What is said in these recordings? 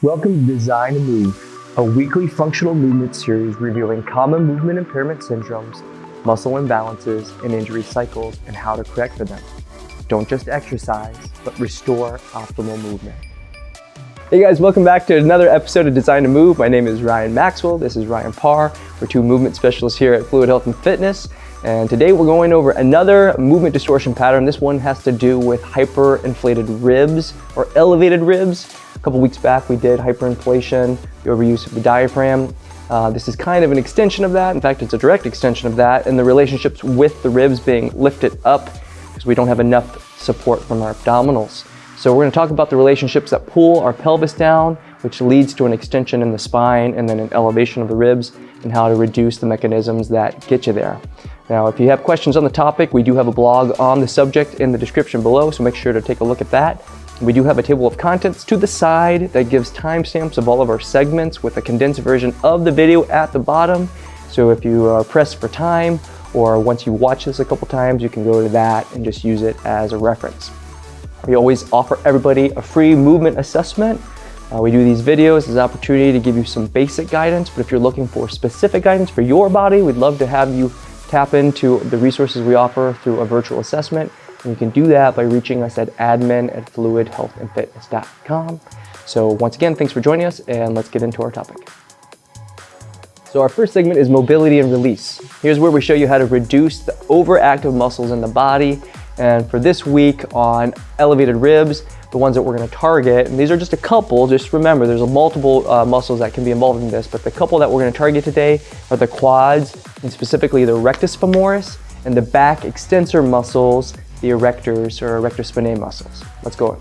Welcome to Design to Move, a weekly functional movement series reviewing common movement impairment syndromes, muscle imbalances, and injury cycles and how to correct for them. Don't just exercise, but restore optimal movement. Hey guys, welcome back to another episode of Design to Move. My name is Ryan Maxwell. This is Ryan Parr. We're two movement specialists here at Fluid Health and Fitness. And today we're going over another movement distortion pattern. This one has to do with hyperinflated ribs or elevated ribs. A couple weeks back we did hyperinflation, the overuse of the diaphragm. This is kind of an extension of that. In fact, it's a direct extension of that, and the relationships with the ribs being lifted up because we don't have enough support from our abdominals. So we're going to talk about the relationships that pull our pelvis down, which leads to an extension in the spine and then an elevation of the ribs, and how to reduce the mechanisms that get you there. Now, if you have questions on the topic, we do have a blog on the subject in the description below, so make sure to take a look at that. We do have a table of contents to the side that gives timestamps of all of our segments with a condensed version of the video at the bottom. So if you are pressed for time, or once you watch this a couple times, you can go to that and just use it as a reference. We always offer everybody a free movement assessment. We do these videos as an opportunity to give you some basic guidance, but if you're looking for specific guidance for your body, we'd love to have you tap into the resources we offer through a virtual assessment. And you can do that by reaching us at admin@fluidhealthandfitness.com. So once again, thanks for joining us, and let's get into our topic. So our first segment is mobility and release. Here's where we show you how to reduce the overactive muscles in the body. And for this week on elevated ribs, the ones that we're going to target, and these are just a couple, just remember there's multiple muscles that can be involved in this, but the couple that we're going to target today are the quads, and specifically the rectus femoris, and the back extensor muscles, the erectors or erector spinae muscles. Let's go.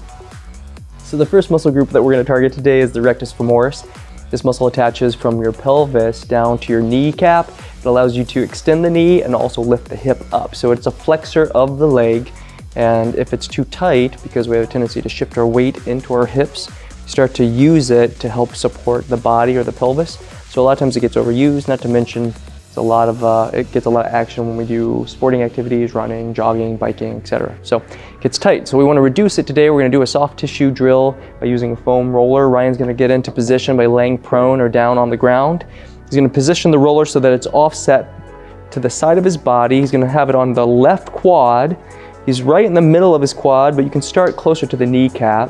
So the first muscle group that we're going to target today is the rectus femoris. This muscle attaches from your pelvis down to your kneecap. It allows you to extend the knee and also lift the hip up. So it's a flexor of the leg. And if it's too tight, because we have a tendency to shift our weight into our hips, we start to use it to help support the body or the pelvis. So a lot of times it gets overused, not to mention it gets a lot of action when we do sporting activities, running, jogging, biking, etc. So it gets tight. So we want to reduce it today. We're going to do a soft tissue drill by using a foam roller. Ryan's going to get into position by laying prone or down on the ground. He's going to position the roller so that it's offset to the side of his body. He's going to have it on the left quad. He's right in the middle of his quad, but you can start closer to the kneecap.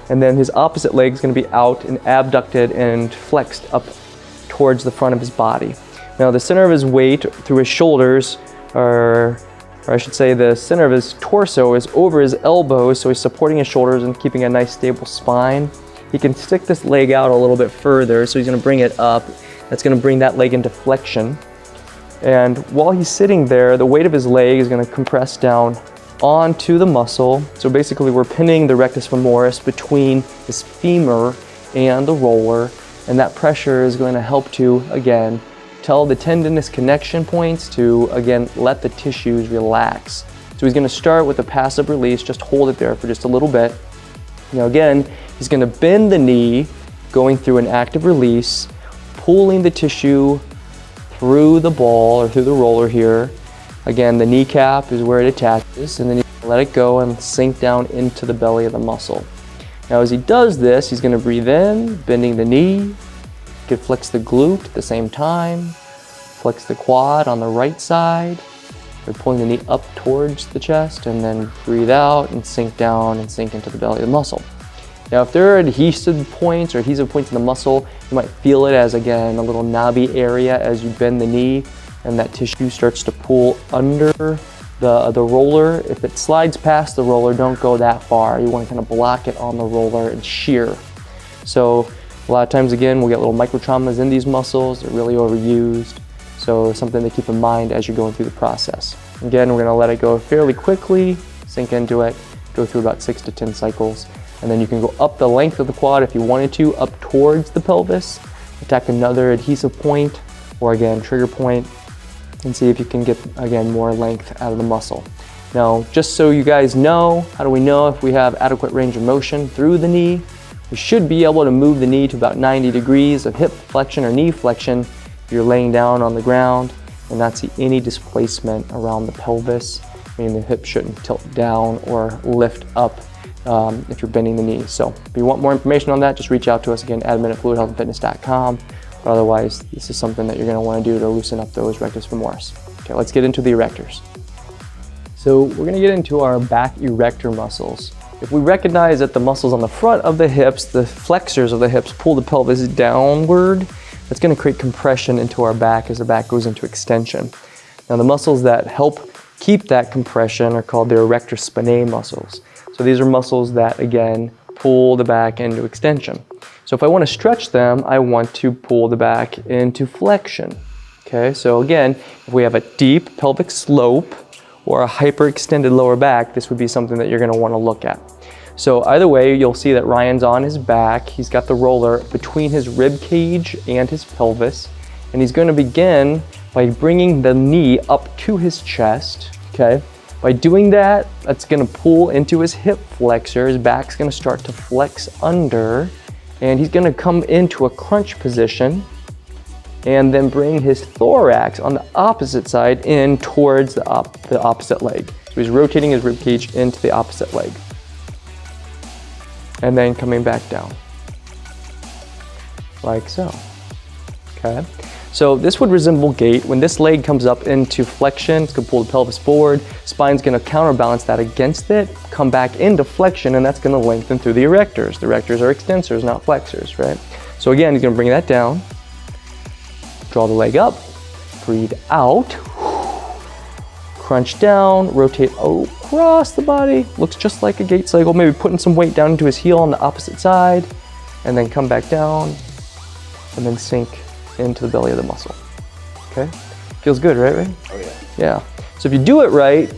And then his opposite leg is going to be out and abducted and flexed up towards the front of his body. Now the center of his weight through his shoulders, or I should say the center of his torso, is over his elbows, so he's supporting his shoulders and keeping a nice stable spine. He can stick this leg out a little bit further, so he's going to bring it up. That's going to bring that leg into flexion. And while he's sitting there, the weight of his leg is going to compress down onto the muscle. So basically we're pinning the rectus femoris between his femur and the roller, and that pressure is going to help to, again, tell the tendinous connection points to, again, let the tissues relax. So he's going to start with a passive release, just hold it there for just a little bit. Now again, he's going to bend the knee, going through an active release, pulling the tissue through the ball or through the roller here. Again, the kneecap is where it attaches, and then you let it go and sink down into the belly of the muscle. Now as he does this, he's going to breathe in, bending the knee. You can flex the glute at the same time, flex the quad on the right side. We're pulling the knee up towards the chest, and then breathe out and sink down and sink into the belly of the muscle. Now if there are adhesive points in the muscle, you might feel it as, again, a little knobby area as you bend the knee, and that tissue starts to pull under the roller. If it slides past the roller, don't go that far. You want to kind of block it on the roller and shear. So a lot of times, again, we'll get little microtraumas in these muscles. They're really overused. So it's something to keep in mind as you're going through the process. Again, we're going to let it go fairly quickly, sink into it, go through about 6 to 10 cycles. And then you can go up the length of the quad if you wanted to, up towards the pelvis, attack another adhesive point, or again, trigger point, and see if you can get, again, more length out of the muscle. Now, just so you guys know, how do we know if we have adequate range of motion through the knee? We should be able to move the knee to about 90 degrees of hip flexion or knee flexion if you're laying down on the ground and not see any displacement around the pelvis, meaning the hip shouldn't tilt down or lift up if you're bending the knees. So if you want more information on that, just reach out to us again, admin@fluidhealthandfitness.com. But otherwise, this is something that you're going to want to do to loosen up those rectus femoris. Okay, let's get into the erectors. So we're going to get into our back erector muscles. If we recognize that the muscles on the front of the hips, the flexors of the hips, pull the pelvis downward, that's going to create compression into our back as the back goes into extension. Now the muscles that help keep that compression are called the erector spinae muscles. So these are muscles that, again, pull the back into extension. So if I want to stretch them, I want to pull the back into flexion. Okay, so again, if we have a deep pelvic slope or a hyperextended lower back, this would be something that you're going to want to look at. So either way, you'll see that Ryan's on his back. He's got the roller between his rib cage and his pelvis. And he's going to begin by bringing the knee up to his chest. Okay, by doing that, that's going to pull into his hip flexor. His back's going to start to flex under. And he's going to come into a crunch position and then bring his thorax on the opposite side in towards the opposite leg. So he's rotating his rib cage into the opposite leg. And then coming back down. Like so. Okay. So this would resemble gait. When this leg comes up into flexion, it's going to pull the pelvis forward. Spine's going to counterbalance that against it, come back into flexion, and that's going to lengthen through the erectors. The erectors are extensors, not flexors, right? So again, he's going to bring that down. Draw the leg up. Breathe out. Crunch down. Rotate across the body. Looks just like a gait cycle. Maybe putting some weight down into his heel on the opposite side. And then come back down. And then sink into the belly of the muscle. Okay? Feels good, right? Oh yeah. Yeah. So if you do it right,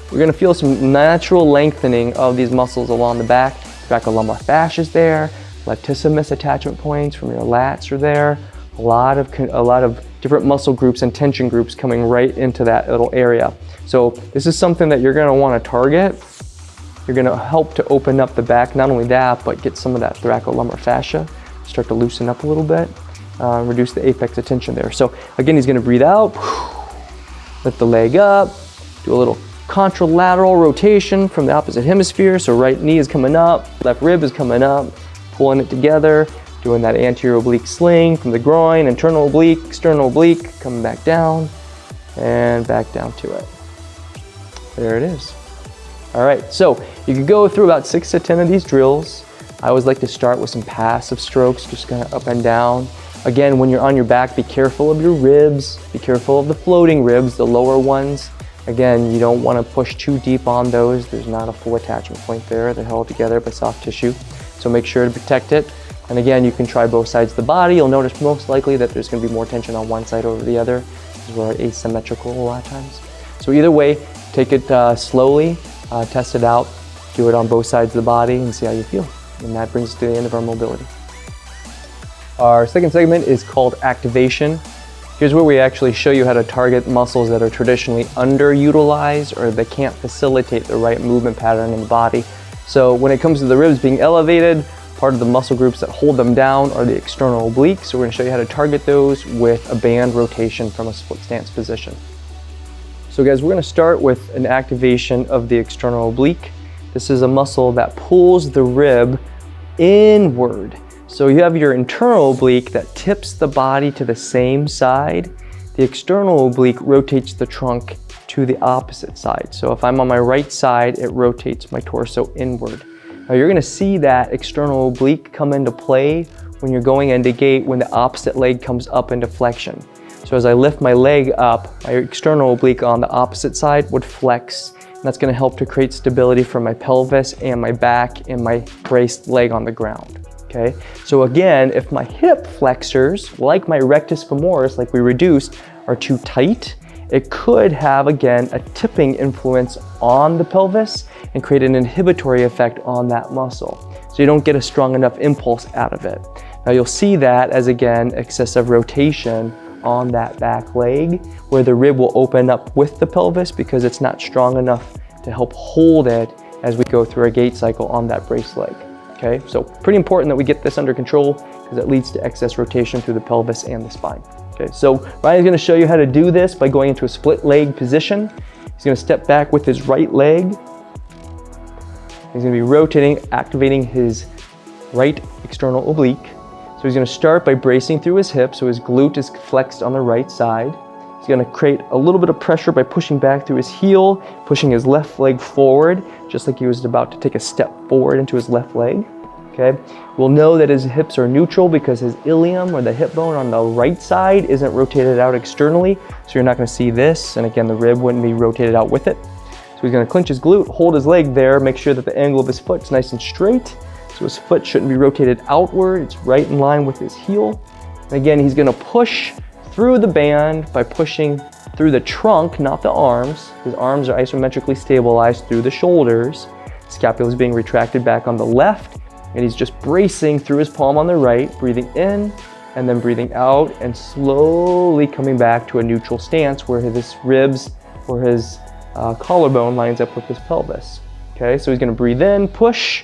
we're going to feel some natural lengthening of these muscles along the back. Thoracolumbar fascia is there. Latissimus attachment points from your lats are there. A lot of different muscle groups and tension groups coming right into that little area. So this is something that you're going to want to target. You're going to help to open up the back. Not only that, but get some of that thoracolumbar fascia, start to loosen up a little bit. Reduce the apex of tension there. So again, he's going to breathe out, lift the leg up, do a little contralateral rotation from the opposite hemisphere. So right knee is coming up, left rib is coming up, pulling it together, doing that anterior oblique sling from the groin, internal oblique, external oblique, coming back down and back down to it. There it is. All right, so you could go through about 6 to 10 of these drills. I always like to start with some passive strokes, just kind of up and down. Again, when you're on your back, be careful of your ribs, be careful of the floating ribs, the lower ones. Again, you don't want to push too deep on those. There's not a full attachment point there. They're held together by soft tissue. So make sure to protect it. And again, you can try both sides of the body. You'll notice most likely that there's going to be more tension on one side over the other, because we're asymmetrical a lot of times. So either way, take it slowly, test it out, do it on both sides of the body and see how you feel. And that brings us to the end of our mobility. Our second segment is called activation. Here's where we actually show you how to target muscles that are traditionally underutilized or that can't facilitate the right movement pattern in the body. So when it comes to the ribs being elevated, part of the muscle groups that hold them down are the external obliques. So we're going to show you how to target those with a band rotation from a split stance position. So guys, we're going to start with an activation of the external oblique. This is a muscle that pulls the rib inward. So you have your internal oblique that tips the body to the same side. The external oblique rotates the trunk to the opposite side. So if I'm on my right side, it rotates my torso inward. Now you're going to see that external oblique come into play when you're going into gait when the opposite leg comes up into flexion. So as I lift my leg up, my external oblique on the opposite side would flex. And that's going to help to create stability for my pelvis and my back and my braced leg on the ground. Okay, so again, if my hip flexors, like my rectus femoris, like we reduced, are too tight, it could have, again, a tipping influence on the pelvis and create an inhibitory effect on that muscle. So you don't get a strong enough impulse out of it. Now you'll see that as, again, excessive rotation on that back leg, where the rib will open up with the pelvis because it's not strong enough to help hold it as we go through a gait cycle on that braced leg. Okay, so pretty important that we get this under control because it leads to excess rotation through the pelvis and the spine. Okay, so Ryan's going to show you how to do this by going into a split leg position. He's going to step back with his right leg He's gonna be rotating, activating his right external oblique. So he's gonna start by bracing through his hip, so his glute is flexed on the right side. He's gonna create a little bit of pressure by pushing back through his heel, pushing his left leg forward, just like he was about to take a step forward into his left leg. Okay, we'll know that his hips are neutral because his ilium, or the hip bone on the right side, isn't rotated out externally, so you're not going to see this, and again the rib wouldn't be rotated out with it. So he's going to clench his glute, hold his leg there, make sure that the angle of his foot is nice and straight, so his foot shouldn't be rotated outward, it's right in line with his heel. And again, he's going to push through the band by pushing through the trunk, not the arms. His arms are isometrically stabilized through the shoulders. Scapula is being retracted back on the left, and he's just bracing through his palm on the right, breathing in and then breathing out, and slowly coming back to a neutral stance where his ribs or his collarbone lines up with his pelvis. Okay, so he's gonna breathe in, push.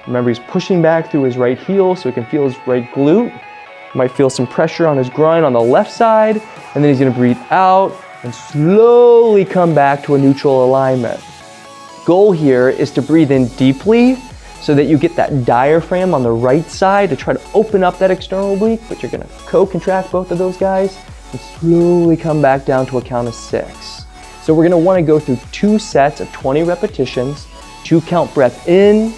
Remember, he's pushing back through his right heel so he can feel his right glute. You might feel some pressure on his groin on the left side, and then he's gonna breathe out and slowly come back to a neutral alignment. Goal here is to breathe in deeply so that you get that diaphragm on the right side to try to open up that external oblique, but you're gonna co-contract both of those guys and slowly come back down to a count of 6. So we're gonna wanna go through 2 sets of 20 repetitions, 2 count breath in,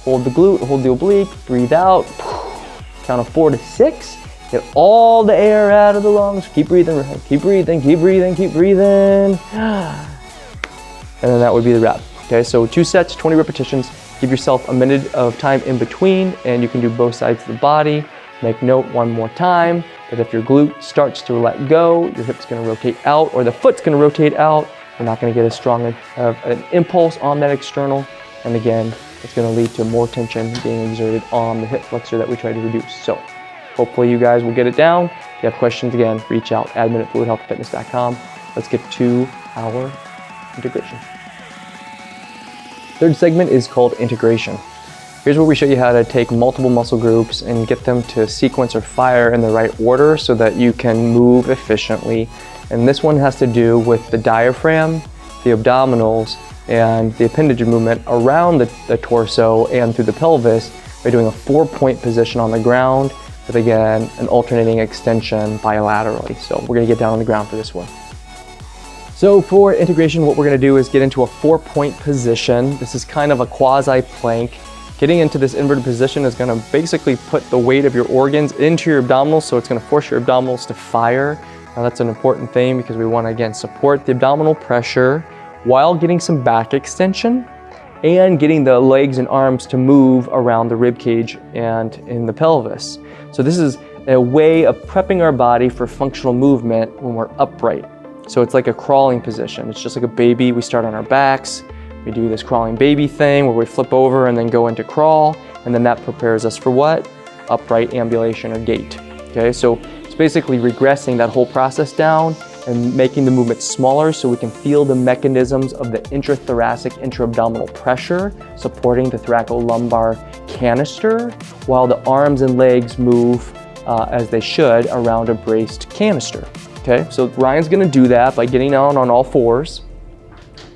hold the glute, hold the oblique, breathe out, count of 4 to 6, get all the air out of the lungs, keep breathing, keep breathing, keep breathing, keep breathing. And then that would be the wrap. Okay, so 2 sets, 20 repetitions. Give yourself a minute of time in between, and you can do both sides of the body. Make note one more time that if your glute starts to let go, your hip's gonna rotate out, or the foot's gonna rotate out. You're not gonna get as strong of an impulse on that external. And again, it's gonna lead to more tension being exerted on the hip flexor that we try to reduce. So hopefully you guys will get it down. If you have questions, again, reach out, admin@fluidhealthfitness.com. Let's get to our integration. Third segment is called integration. Here's where we show you how to take multiple muscle groups and get them to sequence or fire in the right order so that you can move efficiently. And this one has to do with the diaphragm, the abdominals, and the appendage movement around the torso and through the pelvis by doing a 4-point position on the ground with, again, an alternating extension bilaterally. So we're gonna get down on the ground for this one. So for integration, what we're gonna do is get into a 4-point position. This is kind of a quasi-plank. Getting into this inverted position is gonna basically put the weight of your organs into your abdominals, so it's gonna force your abdominals to fire. Now that's an important thing because we wanna, again, support the abdominal pressure while getting some back extension and getting the legs and arms to move around the rib cage and in the pelvis. So this is a way of prepping our body for functional movement when we're upright. So it's like a crawling position. It's just like a baby. We start on our backs. We do this crawling baby thing where we flip over and then go into crawl. And then that prepares us for what? Upright ambulation or gait. Okay, so it's basically regressing that whole process down and making the movement smaller so we can feel the mechanisms of the intrathoracic, intra-abdominal pressure supporting the thoracolumbar canister while the arms and legs move as they should around a braced canister. Okay, so Ryan's gonna do that by getting down on all 4s.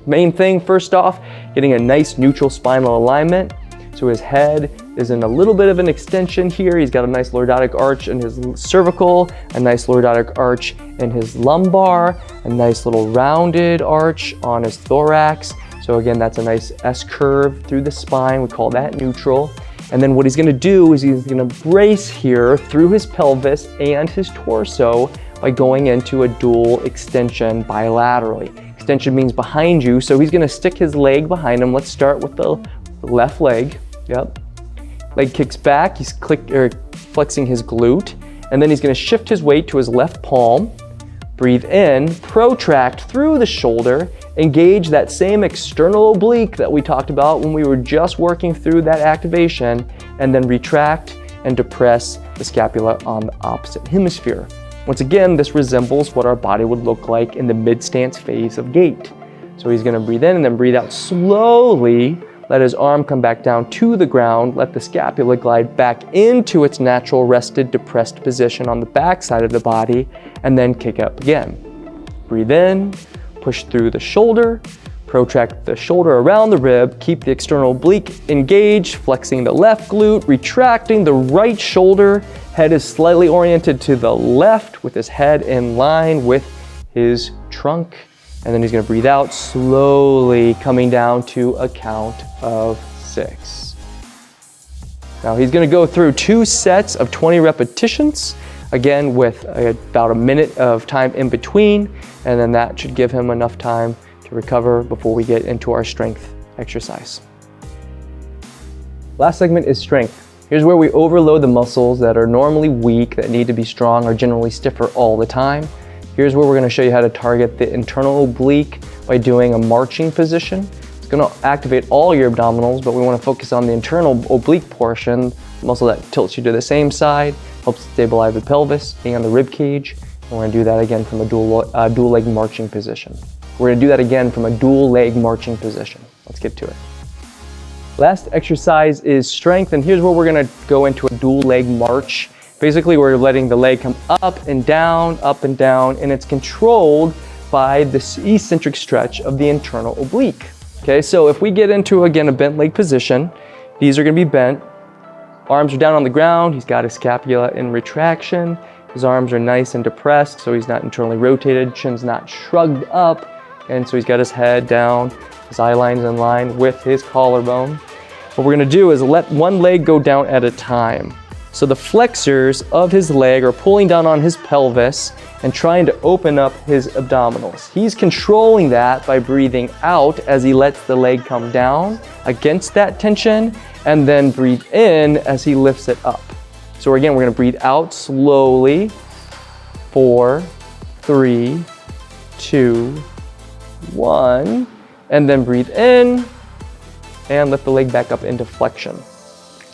Main thing, first off, getting a nice neutral spinal alignment. So his head is in a little bit of an extension here. He's got a nice lordotic arch in his cervical, a nice lordotic arch in his lumbar, a nice little rounded arch on his thorax. So again, that's a nice S curve through the spine. We call that neutral. And then what he's gonna do is he's gonna brace here through his pelvis and his torso by going into a dual extension bilaterally. Extension means behind you, so he's gonna stick his leg behind him. Let's start with the left leg. Yep. Leg kicks back, he's flexing his glute, and then he's gonna shift his weight to his left palm. Breathe in, protract through the shoulder, engage that same external oblique that we talked about when we were just working through that activation, and then retract and depress the scapula on the opposite hemisphere. Once again, this resembles what our body would look like in the mid-stance phase of gait. So he's gonna breathe in and then breathe out slowly, let his arm come back down to the ground, let the scapula glide back into its natural rested, depressed position on the back side of the body, and then kick up again. Breathe in, push through the shoulder, Protract the shoulder around the rib, keep the external oblique engaged, flexing the left glute, retracting the right shoulder. Head is slightly oriented to the left with his head in line with his trunk. And then he's gonna breathe out, slowly coming down to a count of 6. Now he's gonna go through 2 sets of 20 repetitions, again with about a minute of time in between, and then that should give him enough time to recover before we get into our strength exercise. Last segment is strength. Here's where we overload the muscles that are normally weak, that need to be strong, or generally stiffer all the time. Here's where we're going to show you how to target the internal oblique by doing a marching position. It's going to activate all your abdominals, but we want to focus on the internal oblique portion, the muscle that tilts you to the same side, helps stabilize the pelvis, being on the rib cage. And we're going to do that again from a dual leg marching position. We're going to do that again from a dual leg marching position. Let's get to it. Last exercise is strength, and here's where we're going to go into a dual leg march. Basically, we're letting the leg come up and down, and it's controlled by this eccentric stretch of the internal oblique. Okay, so if we get into, again, a bent leg position, these are going to be bent. Arms are down on the ground. He's got his scapula in retraction. His arms are nice and depressed, so he's not internally rotated. Chin's not shrugged up. And so he's got his head down, his eye line's in line with his collarbone. What we're gonna do is let one leg go down at a time. So the flexors of his leg are pulling down on his pelvis and trying to open up his abdominals. He's controlling that by breathing out as he lets the leg come down against that tension, and then breathe in as he lifts it up. So again, we're gonna breathe out slowly. 4, 3, 2, 1, and then breathe in and lift the leg back up into flexion.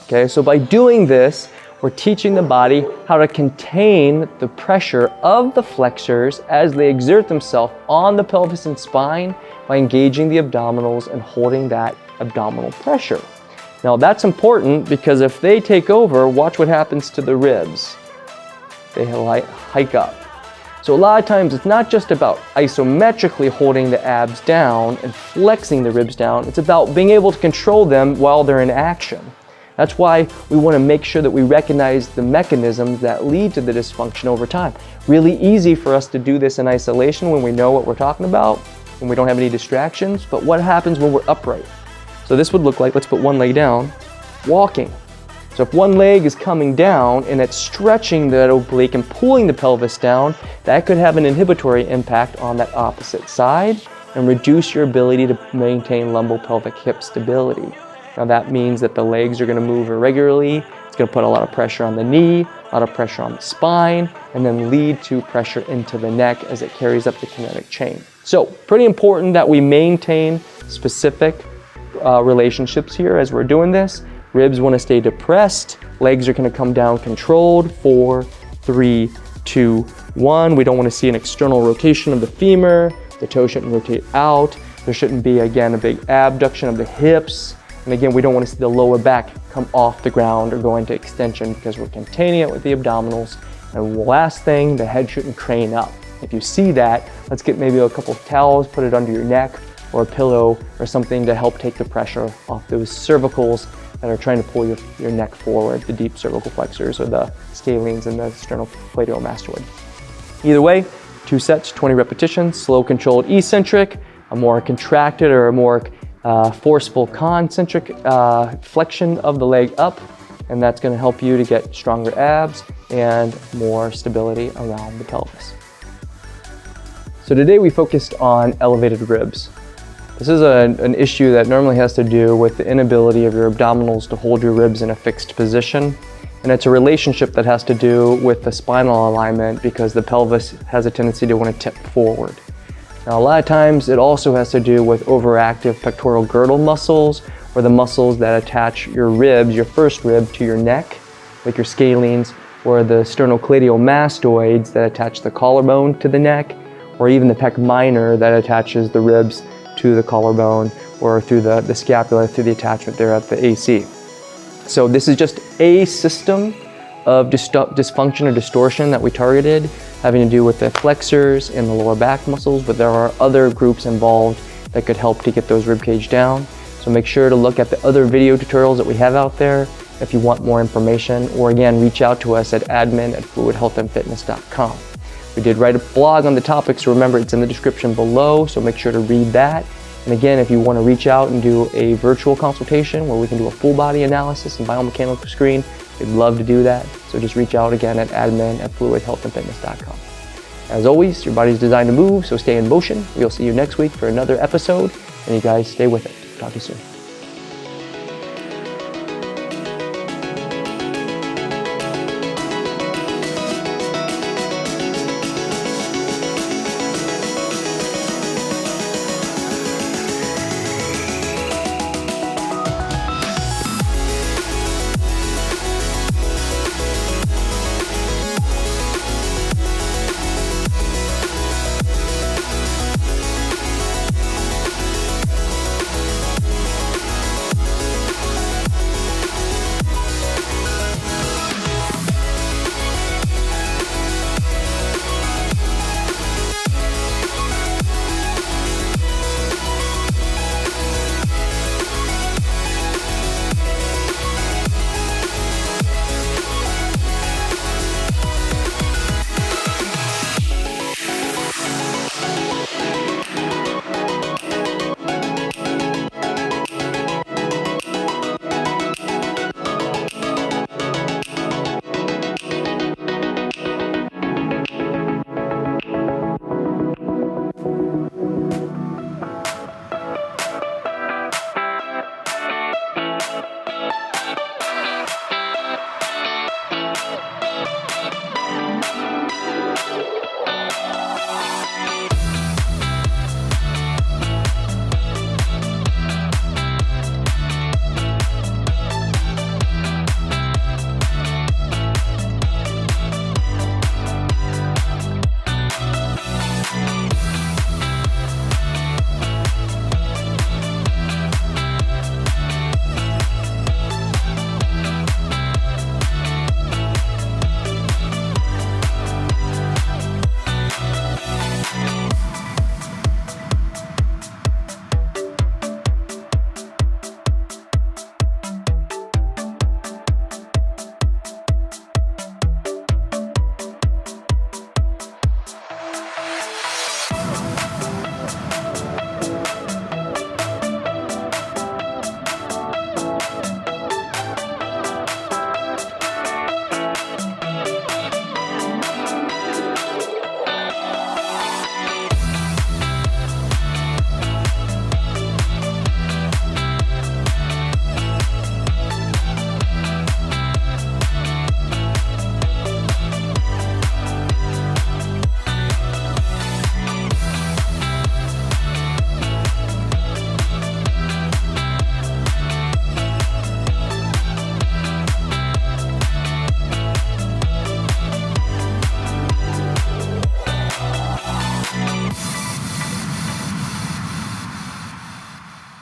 Okay, so by doing this, we're teaching the body how to contain the pressure of the flexors as they exert themselves on the pelvis and spine by engaging the abdominals and holding that abdominal pressure. Now that's important because if they take over, watch what happens to the ribs. They hike up. So a lot of times it's not just about isometrically holding the abs down and flexing the ribs down, it's about being able to control them while they're in action. That's why we want to make sure that we recognize the mechanisms that lead to the dysfunction over time. Really easy for us to do this in isolation when we know what we're talking about, when we don't have any distractions, but what happens when we're upright? So this would look like, let's put one leg down, walking. So if one leg is coming down and it's stretching that oblique and pulling the pelvis down, that could have an inhibitory impact on that opposite side and reduce your ability to maintain lumbopelvic hip stability. Now that means that the legs are going to move irregularly. It's going to put a lot of pressure on the knee, a lot of pressure on the spine, and then lead to pressure into the neck as it carries up the kinetic chain. So pretty important that we maintain specific relationships here as we're doing this. Ribs want to stay depressed. Legs are going to come down controlled. 4, 3, 2, 1. We don't want to see an external rotation of the femur. The toe shouldn't rotate out. There shouldn't be, again, a big abduction of the hips. And again, we don't want to see the lower back come off the ground or go into extension because we're containing it with the abdominals. And last thing, the head shouldn't crane up. If you see that, let's get maybe a couple of towels, put it under your neck or a pillow or something to help take the pressure off those cervicals that are trying to pull your neck forward, the deep cervical flexors or the scalenes and the sternocleidomastoid. Either way, 2 sets, 20 repetitions, slow controlled eccentric, a more contracted or a more forceful concentric flexion of the leg up, and that's going to help you to get stronger abs and more stability around the pelvis. So today we focused on elevated ribs. This is an issue that normally has to do with the inability of your abdominals to hold your ribs in a fixed position. And it's a relationship that has to do with the spinal alignment because the pelvis has a tendency to want to tip forward. Now, a lot of times it also has to do with overactive pectoral girdle muscles or the muscles that attach your ribs, your first rib, to your neck, like your scalenes, or the sternocleidomastoids that attach the collarbone to the neck, or even the pec minor that attaches the ribs to the collarbone or through the scapula, through the attachment there at the AC. So this is just a system of dysfunction or distortion that we targeted, having to do with the flexors and the lower back muscles, but there are other groups involved that could help to get those rib cage down. So make sure to look at the other video tutorials that we have out there if you want more information, or again, reach out to us at admin@fluidhealthandfitness.com. We did write a blog on the topic, so remember it's in the description below, so make sure to read that. And again, if you want to reach out and do a virtual consultation where we can do a full body analysis and biomechanical screen, we'd love to do that. So just reach out again at admin@fluidhealthandfitness.com. As always, your body's designed to move, so stay in motion. We'll see you next week for another episode, and you guys stay with it. Talk to you soon.